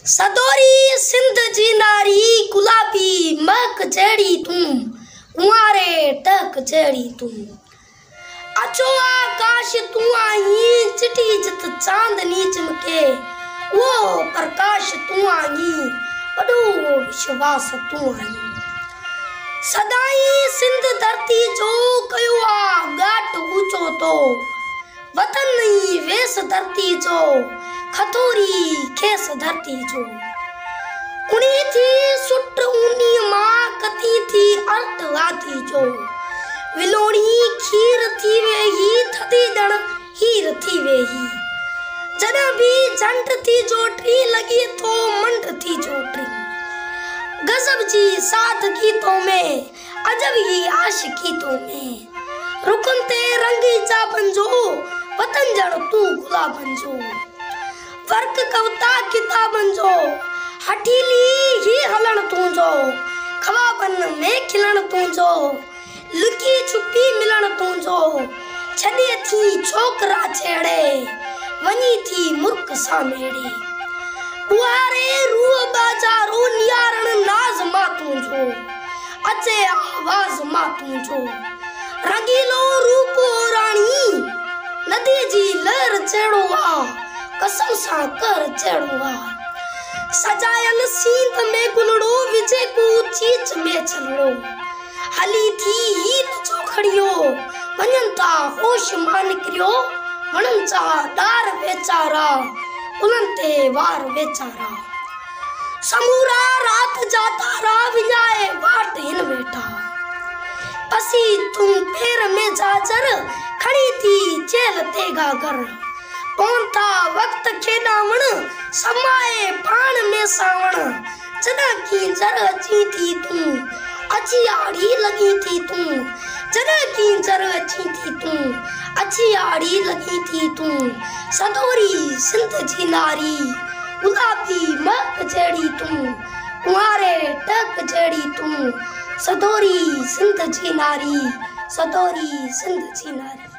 सदोरी सिंध जी नारी गुलाबी महक जड़ी तू कुंवारे टक जड़ी तू अचो आकाश तू आई चिटी जित चांदनी चमके वो प्रकाश तू आई बड़ो विश्वास तू आई सदाई सिंध धरती जो कयो आ घाट ऊंचो तो वतन नहीं वेस धरती जो खतोरी खेस धरती जो उनी थी सुट उनी मां कती थी अर्थ वाती जो विलोड़ी खीर थी वे ही थदी दण हीर थी वे ही जन भी जंट थी जोटरी लगी तो मंड थी जोटरी गजब जी सादगी तो में अजब ही आशिकी तो में रुकन ते रंगी जा बंजो वतन जड़ तू गुलाब बंजो फर्क कविता किताबन जो हठीली ही हलन तू जो खवाबन में खिलन तू जो लुकी छुपी मिलन तू जो छड़े थी छोकरा छेड़े वनी थी मुर्ख सामेड़ी बुआरे रूह बाजारो नियारण नाज मा तू जो अचे आवाज मा तू जो रंगीलो रूप रानी नदी जी लहर चढ़ो आ कसम सा कर चढ़ुआ सजायल सींत में गुलड़ो विजय को चीच में चलड़ो हली थी ही जो खड़ियो वनंता होश मान क्रियो वनंचा दार बेचारा उलंते वार बेचारा समूरा रात जाता रा विजाए वाट हिन बेटा पसी तुम पैर में जाजर खड़ी थी जेल ते गागर पौंता वक्त खेडावण समाए पान में सावण जना की जर अची थी तू अच्छी आड़ी लगी थी तू जना की जर अची थी तू अच्छी आड़ी लगी थी तू सदोरी सिंध जी नारी गुलाबी महक जड़ी तू कुंवारे टक जड़ी तू सदोरी सिंध जी नारी सदोरी सिंध जी नारी।